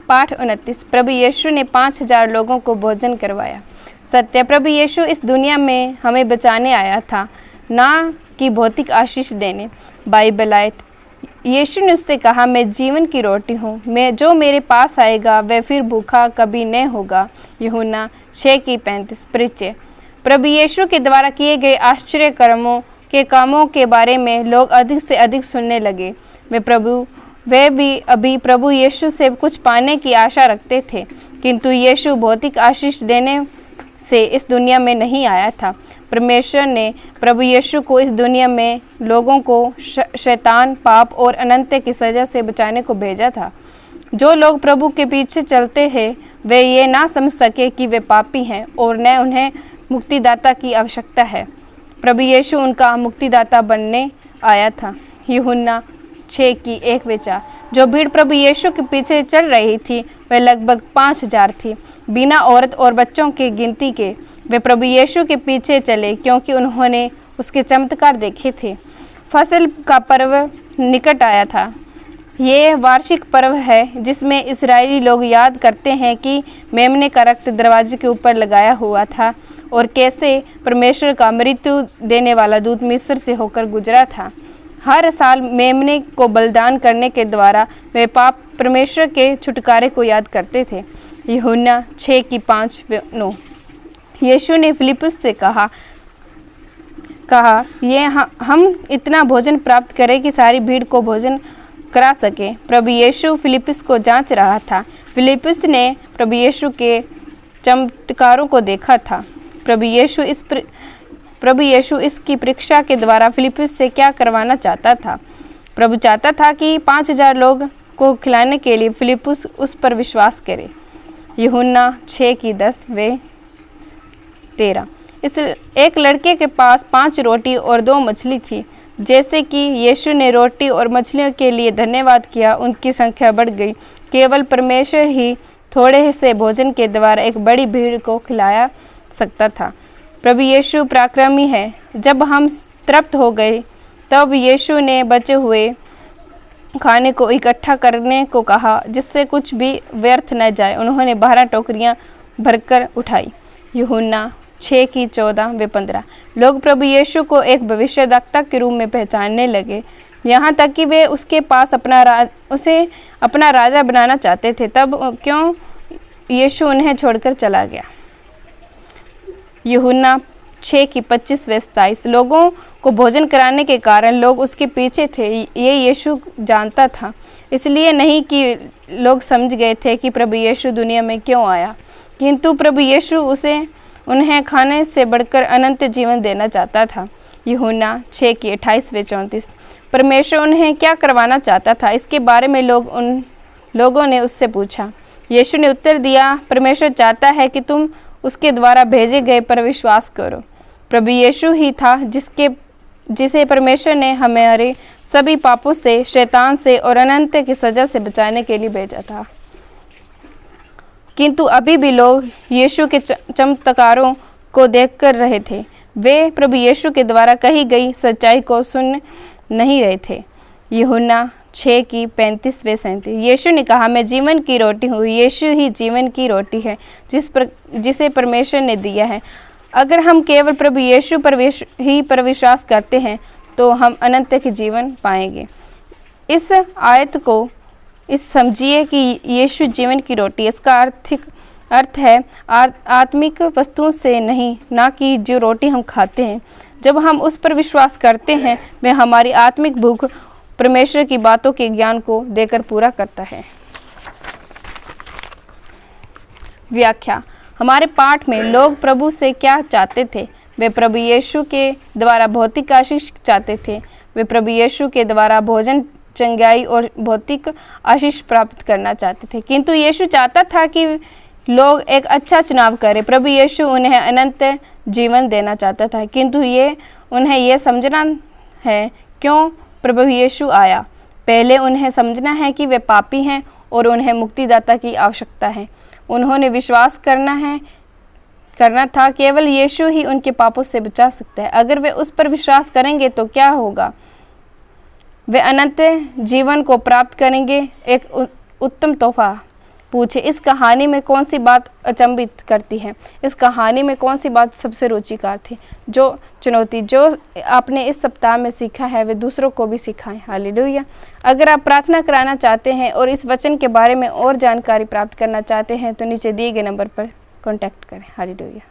पाठ 29। प्रभु यीशु ने 5000 लोगों को भोजन करवाया। सत्य, प्रभु यीशु इस दुनिया में हमें बचाने आया था, ना कि भौतिक आशीष देने। बाइबल आयत, यीशु ने उससे कहा, मैं जीवन की रोटी हूँ, मैं जो मेरे पास आएगा वह फिर भूखा कभी नहीं होगा। यूहन्ना 6:35। परिचय, प्रभु यीशु के द्वारा किए गए आश्चर्य कर्मों के कामों के बारे में लोग अधिक से अधिक सुनने लगे। वे भी अभी प्रभु यीशु से कुछ पाने की आशा रखते थे, किंतु यीशु भौतिक आशीष देने से इस दुनिया में नहीं आया था। परमेश्वर ने प्रभु यीशु को इस दुनिया में लोगों को शैतान, पाप और अनंत की सज़ा से बचाने को भेजा था। जो लोग प्रभु के पीछे चलते हैं वे ये ना समझ सके कि वे पापी हैं और न उन्हें मुक्तिदाता की आवश्यकता है। प्रभु यीशु उनका मुक्तिदाता बनने आया था। यूहन्ना 6:1-4। जो भीड़ प्रभु यीशु के पीछे चल रही थी वह लगभग 5000 थी, बिना औरत और बच्चों की गिनती के। वे प्रभु यीशु के पीछे चले क्योंकि उन्होंने उसके चमत्कार देखे थे। फसल का पर्व निकट आया था। ये वार्षिक पर्व है जिसमें इस्राएली लोग याद करते हैं कि मेमने का रक्त दरवाजे के ऊपर लगाया हुआ था और कैसे परमेश्वर का मृत्यु देने वाला दूत मिस्र से होकर गुजरा था। हर साल मेमने को बलिदान करने के द्वारा वे पाप परमेश्वर के छुटकारे को याद करते थे। यूहन्ना 6:5-9। यीशु ने फिलिप्पुस से कहा ये हम इतना भोजन प्राप्त करें कि सारी भीड़ को भोजन करा सके। प्रभु यीशु फिलिप्पुस को जांच रहा था। फिलिप्पुस ने प्रभु यीशु के चमत्कारों को देखा था। प्रभु यीशु इसकी परीक्षा के द्वारा फिलिप्पुस से क्या करवाना चाहता था। प्रभु चाहता था कि 5000 लोग को खिलाने के लिए फिलिप्पुस उस पर विश्वास करे। यूहन्ना 6:10-13। इस एक लड़के के पास 5 रोटी और 2 मछली थी। जैसे कि यीशु ने रोटी और मछलियों के लिए धन्यवाद किया, उनकी संख्या बढ़ गई। केवल परमेश्वर ही थोड़े से भोजन के द्वारा एक बड़ी भीड़ को खिलाया सकता था। प्रभु यीशु पराक्रमी है। जब हम तृप्त हो गए तब यीशु ने बचे हुए खाने को इकट्ठा करने को कहा, जिससे कुछ भी व्यर्थ न जाए। उन्होंने 12 टोकरियां भरकर उठाई। यूहन्ना 6:14-15। लोग प्रभु यीशु को एक भविष्यद्वक्ता के रूप में पहचानने लगे, यहाँ तक कि वे उसके पास उसे अपना राजा बनाना चाहते थे। तब क्यों यीशु उन्हें छोड़कर चला गया। यूहन्ना 6:25-27। लोगों को भोजन कराने के कारण लोग उसके पीछे थे। ये यीशु जानता था, इसलिए नहीं कि लोग समझ गए थे कि प्रभु यीशु दुनिया में क्यों आया, किंतु प्रभु यीशु उन्हें खाने से बढ़कर अनंत जीवन देना चाहता था। यूहन्ना 6:28-34। परमेश्वर उन्हें क्या करवाना चाहता था, इसके बारे में लोगों ने उससे पूछा। यीशु ने उत्तर दिया, परमेश्वर चाहता है कि तुम उसके द्वारा भेजे गए पर विश्वास करो। प्रभु यीशु ही था जिसे परमेश्वर ने हमारे सभी पापों से, शैतान से और अनंत की सज़ा से बचाने के लिए भेजा था। किंतु अभी भी लोग यीशु के चमत्कारों को देखकर रहे थे। वे प्रभु यीशु के द्वारा कही गई सच्चाई को सुन नहीं रहे थे। यूहन्ना 6:35-37। यीशु ने कहा, मैं जीवन की रोटी हूँ। यीशु ही जीवन की रोटी है जिसे परमेश्वर ने दिया है। अगर हम केवल प्रभु यीशु पर विश्वास करते हैं तो हम अनंत के जीवन पाएंगे। इस आयत को समझिए कि यीशु जीवन की रोटी, इसका अर्थ है आत्मिक वस्तुओं से नहीं, ना कि जो रोटी हम खाते हैं। जब हम उस पर विश्वास करते हैं वह हमारी आत्मिक भूख परमेश्वर की बातों के ज्ञान को देकर पूरा करता है। व्याख्या। हमारे पाठ में लोग प्रभु से क्या चाहते थे? वे प्रभु यीशु के द्वारा भौतिक आशीष चाहते थे। वे प्रभु यीशु के द्वारा भोजन, चंगाई और भौतिक आशीष प्राप्त करना चाहते थे, किंतु यीशु चाहता था कि लोग एक अच्छा चुनाव करें। प्रभु यीशु उन्हें अनंत जीवन देना चाहता था, किंतु उन्हें यह समझना है क्यों प्रभु यीशु आया। पहले उन्हें समझना है कि वे पापी हैं और उन्हें मुक्तिदाता की आवश्यकता है। उन्होंने विश्वास करना था केवल यीशु ही उनके पापों से बचा सकता है। अगर वे उस पर विश्वास करेंगे तो क्या होगा? वे अनंत जीवन को प्राप्त करेंगे, एक उत्तम तोहफा। पूछे, इस कहानी में कौन सी बात अचंभित करती है, इस कहानी में कौन सी बात सबसे रुचिकर थी। जो चुनौती जो आपने इस सप्ताह में सीखा है वे दूसरों को भी सिखाएं। हालेलुया। अगर आप प्रार्थना कराना चाहते हैं और इस वचन के बारे में और जानकारी प्राप्त करना चाहते हैं तो नीचे दिए गए नंबर पर कॉन्टैक्ट करें। हालेलुया।